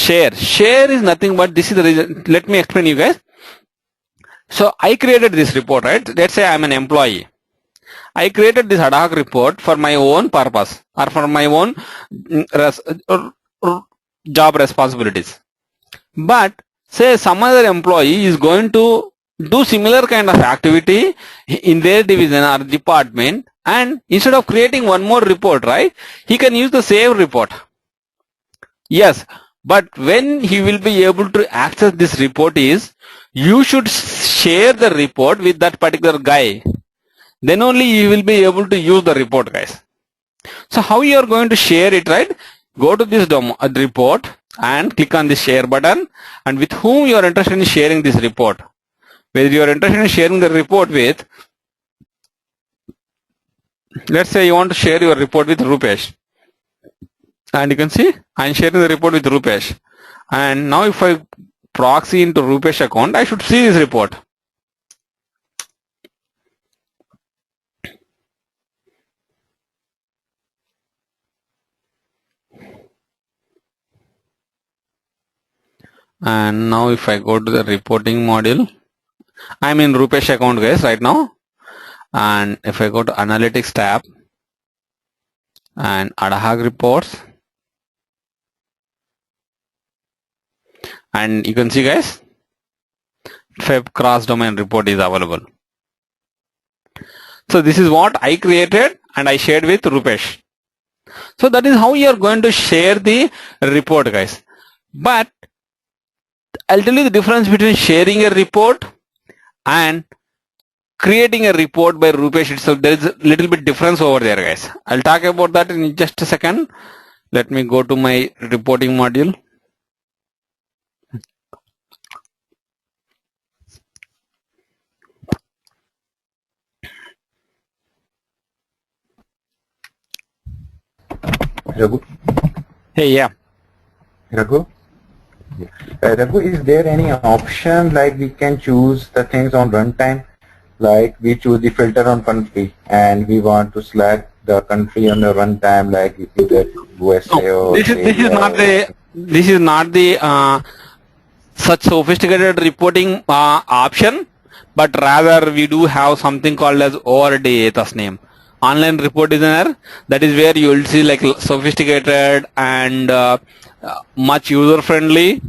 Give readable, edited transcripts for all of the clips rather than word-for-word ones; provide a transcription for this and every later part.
Share is nothing but this is the reason. Let me explain you guys. So I created this report, right? Let's say I'm an employee. I created this ad hoc report for my own purpose or for my own job responsibilities. But say some other employee is going to do similar kind of activity in their division or department, and instead of creating one more report, right, he can use the same report. Yes, but when he will be able to access this report is, you should share the report with that particular guy. Then only you will be able to use the report, guys. So how you are going to share it, right? Go to this report and click on the share button, and with whom you are interested in sharing this report. Whether you are interested in sharing the report with, let's say you want to share your report with Rupesh. And you can see I am sharing the report with Rupesh. And now if I proxy into Rupesh account, I should see this report. And now if I go to the reporting module, I'm in Rupesh account, guys, right now. And if I go to analytics tab and ad hoc reports, and you can see, guys, FEB cross domain report is available. So this is what I created and I shared with Rupesh. So that is how you are going to share the report, guys. But I'll tell you the difference between sharing a report and creating a report by Rupesh itself. There is a little bit difference over there, guys. I'll talk about that in just a second. Let me go to my reporting module. Raghu? Hey, yeah. Raghu? Raghu, is there any option like we can choose the things on runtime? Like we choose the filter on country and we want to select the country on the runtime, like either USA or this is not the such sophisticated reporting option, but rather we do have something called as ORD name. Online report designer. That is where you will see like sophisticated and much user friendly,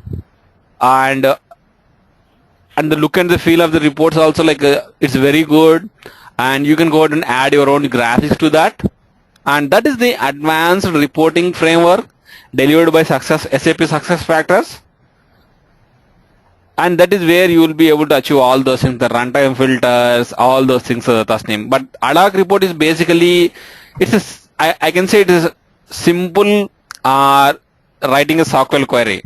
and the look and the feel of the reports also like it's very good, and you can go ahead and add your own graphics to that. And that is the advanced reporting framework delivered by SAP SuccessFactors. And that is where you will be able to achieve all those things, the runtime filters, all those things, name. But ad hoc report is basically, I can say it is simple writing a SQL query.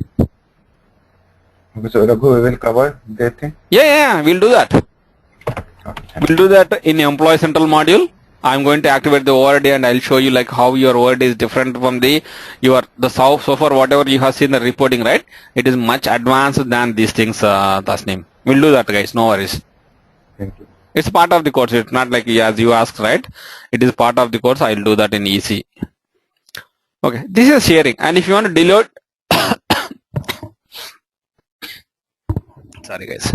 Okay, so Raghu, we will cover that thing? Yeah, we'll do that. Okay, we'll do that in Employee Central module. I'm going to activate the ORD and I'll show you like how your ORD is different from so far whatever you have seen the reporting, right? It is much advanced than these things, Tasneem. We'll do that, guys. No worries. Thank you. It's part of the course. It's not like as you asked, right? It is part of the course. I'll do that in EC. Okay. This is sharing. And if you want to delete, sorry, guys.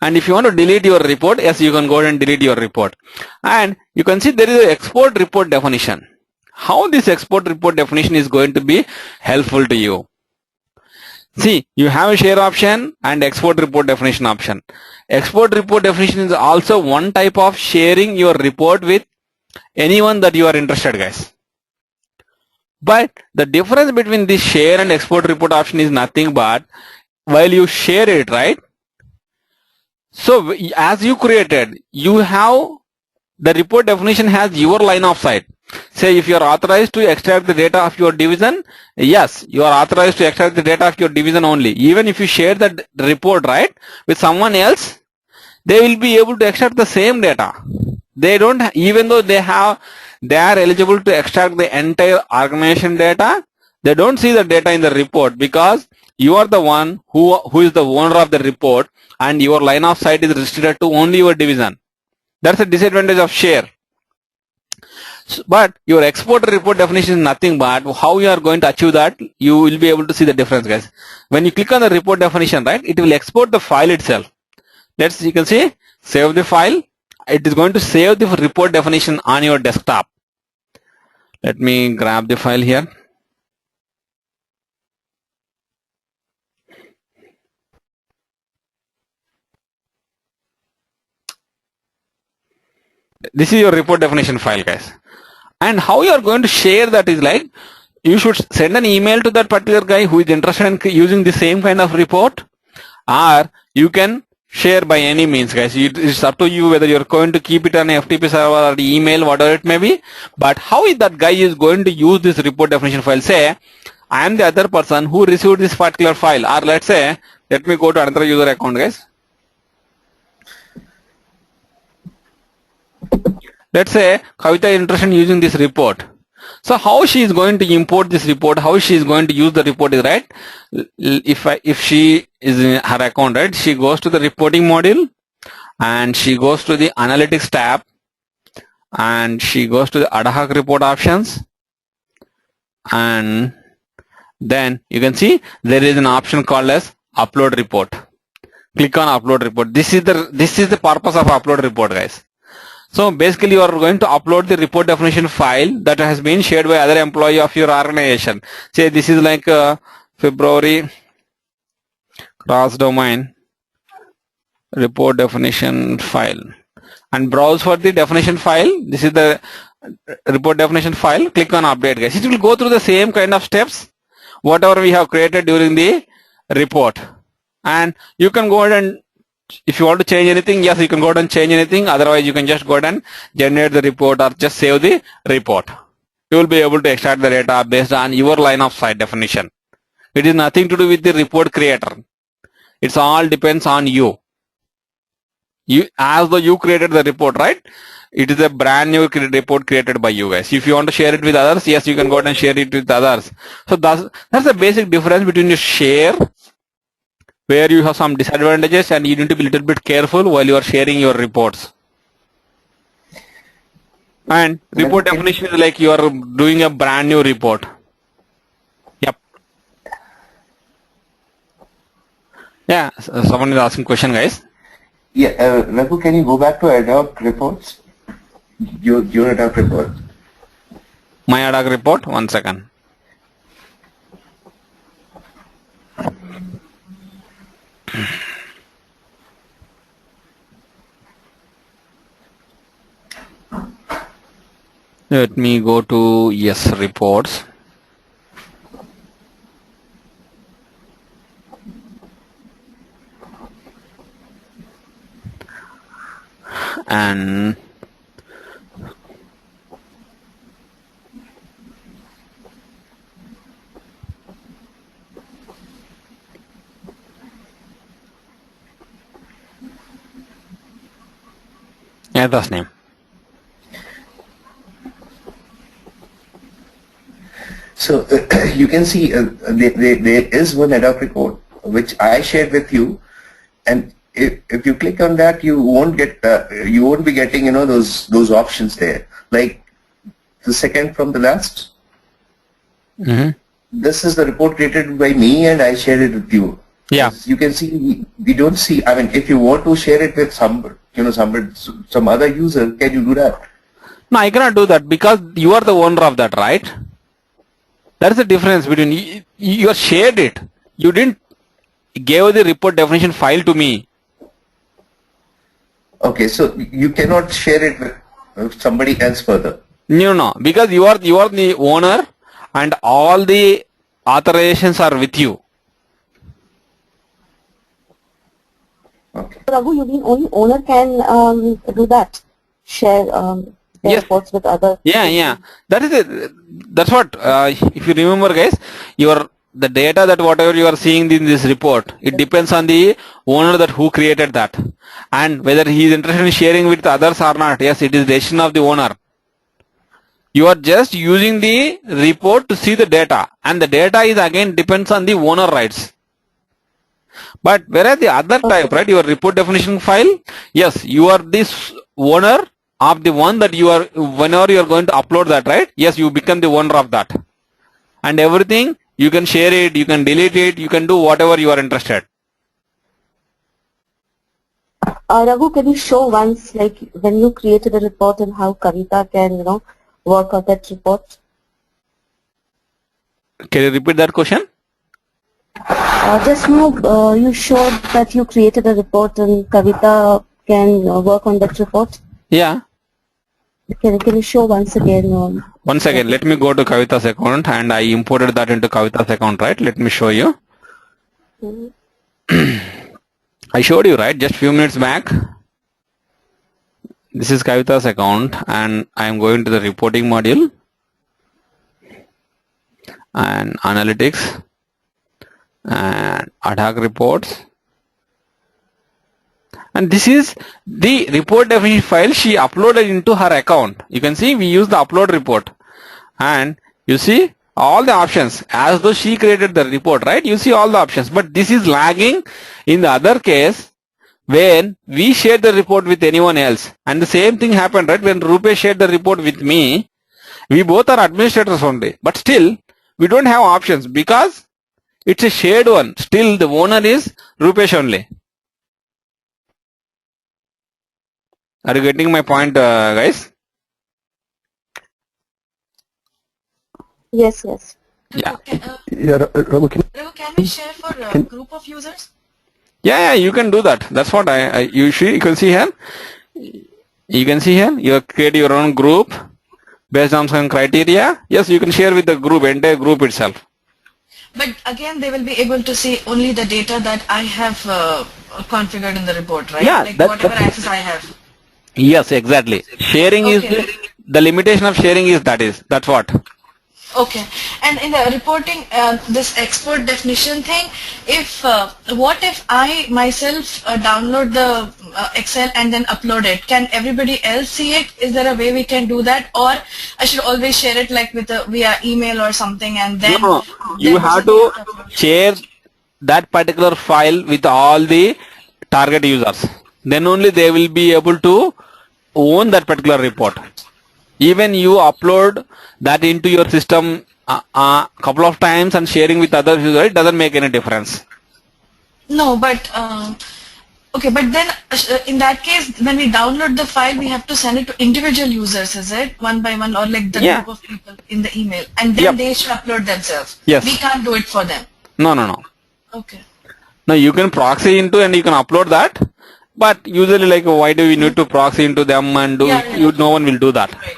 And if you want to delete your report, yes, you can go ahead and delete your report. And you can see there is an export report definition. How this export report definition is going to be helpful to you. See, you have a share option and export report definition option. Export report definition is also one type of sharing your report with anyone that you are interested, guys. But the difference between this share and export report option is nothing but while you share it, right? So as you created, you have the report definition has your line of sight. Say if you are authorized to extract the data of your division, yes, you are authorized to extract the data of your division only. Even if you share that report, right, with someone else, they will be able to extract the same data. They don't, even though they are eligible to extract the entire organization data, they don't see the data in the report because you are the one who is the owner of the report and your line of sight is restricted to only your division. That's a disadvantage of share. But your export report definition is nothing but how you are going to achieve that. You will be able to see the difference, guys. When you click on the report definition, right, it will export the file itself. You can see, save the file. It is going to save the report definition on your desktop. Let me grab the file here. This is your report definition file, guys. And how you are going to share that is like, you should send an email to that particular guy who is interested in using the same kind of report, or you can share by any means, guys. It's up to you whether you're going to keep it on a FTP server or the email, whatever it may be. But how is that guy is going to use this report definition file? Say, I am the other person who received this particular file, or let's say, let me go to another user account, guys. Let's say Kavita is interested in using this report. So how she is going to import this report, how she is going to use the report is right. If she is in her account, right, she goes to the reporting module and she goes to the analytics tab and she goes to the ad hoc report options, and then you can see there is an option called as upload report. Click on upload report. This is the purpose of upload report, guys. So basically you are going to upload the report definition file that has been shared by other employee of your organization. Say this is like February cross domain report definition file, and browse for the definition file. This is the report definition file. Click on update, guys. It will go through the same kind of steps whatever we have created during the report, and you can go ahead and if you want to change anything, yes, you can go ahead and change anything. Otherwise, you can just go ahead and generate the report or just save the report. You will be able to extract the data based on your line of sight definition. It is nothing to do with the report creator. It's all depends on you. As though you created the report, right? It is a brand new report created by you guys. If you want to share it with others, yes, you can go ahead and share it with others. So that's the basic difference between your share, where you have some disadvantages and you need to be a little bit careful while you are sharing your reports. And report definition is like you are doing a brand new report. Yep. Yeah, someone is asking question, guys. Yeah, Raghu, can you go back to ad hoc reports? Your ad hoc report. My ad hoc report, 1 second. Let me go to yes reports. And yeah, that's name. So you can see there is one ad hoc report which I shared with you, and if you click on that, you won't be getting those options there, like the second from the last. Mm-hmm. This is the report created by me and I shared it with you. Yeah. As you can see, we don't see. I mean, if you want to share it with some other user, can you do that? No, I cannot do that because you are the owner of that, right? That is the difference between you shared it. You didn't give the report definition file to me. Okay, so you cannot share it with somebody else further. No, because you are the owner and all the authorizations are with you. Okay. Raghu, you mean only owner can do that? Share their reports with others? Yeah. That's what. If you remember, guys, the data that whatever you are seeing in this report, it depends on the owner who created that, and whether he is interested in sharing with others or not. Yes, it is the decision of the owner. You are just using the report to see the data, and the data is again depends on the owner rights. But whereas the other type, right, your report definition file, yes, you are this owner of the one that you are, whenever you are going to upload that, right? Yes, you become the owner of that. And everything, you can share it, you can delete it, you can do whatever you are interested. Raghu, can you show once, like when you created a report and how Kavita can, work on that report? Can you repeat that question? Just now, you showed that you created a report and Kavita can work on that report. Yeah. Can you show once again? One second, let me go to Kavita's account, and I imported that into Kavita's account, right? Let me show you. I showed you, right, just few minutes back. This is Kavita's account, and I am going to the reporting module and analytics and ad hoc reports. And this is the report definition file she uploaded into her account. You can see we use the upload report, and you see all the options as though she created the report, right? You see all the options, but this is lagging in the other case when we shared the report with anyone else. And the same thing happened, right? When Rupesh shared the report with me, we both are administrators only, but still we don't have options because it's a shared one. Still the owner is Rupesh only. Are you getting my point, guys? Yes. Yeah. Raghu, can we share for a group of users? Yeah, you can do that. That's what you can see here. You can see here, you create your own group based on some criteria. Yes, you can share with the group, entire group itself. But again, they will be able to see only the data that I have configured in the report, right? Yeah, like whatever access I have. Yes, exactly. Sharing is the limitation of sharing is that's what. Okay. And in the reporting, this export definition thing, if what if I myself download the Excel and then upload it? Can everybody else see it? Is there a way we can do that, or I should always share it like with via email or something, and then No, you have to share that particular file with all the target users. Then only they will be able to own that particular report. Even you upload that into your system a couple of times and sharing with other users, it doesn't make any difference. No, but okay, but then in that case, when we download the file, we have to send it to individual users, is it? One by one, or like the group of people in the email, and then they should upload themselves. Yes. We can't do it for them. No. Okay. No, you can proxy into and you can upload that, but usually like why do we need to proxy into them and do no one will do that. Right.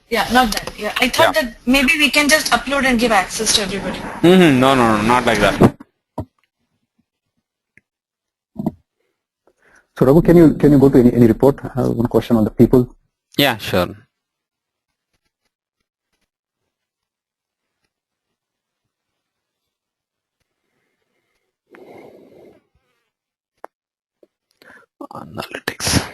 Yeah, not that. Yeah, I thought that maybe we can just upload and give access to everybody. No, not like that. So Raghu, can you go to any report? I have one question on the people. Yeah, sure. Analytics.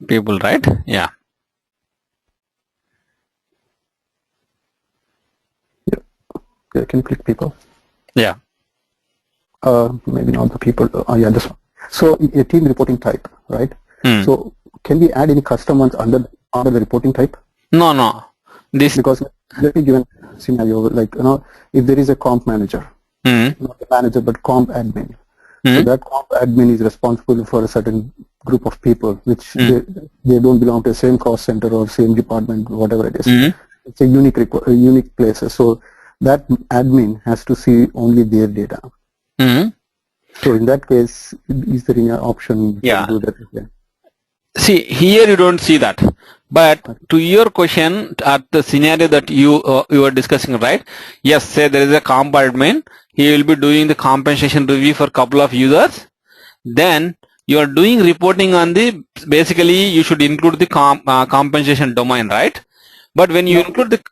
People, right? Yeah. Yeah, can you click people? Yeah. Maybe not the people. Yeah, this one. So a team reporting type, right? So can we add any custom ones under the reporting type? No. This because let me give a scenario like if there is a comp manager, not the manager but comp admin. So that comp admin is responsible for a certain group of people, which they don't belong to the same cost center or same department, whatever it is. It's a unique places. So that admin has to see only their data. So in that case, is there any option to do that? Yeah. See, here you don't see that. But to your question, at the scenario that you are discussing, right? Yes, say there is a comp admin. He will be doing the compensation review for a couple of users. Then you are doing reporting on the, basically you should include the compensation domain, right? But when you include the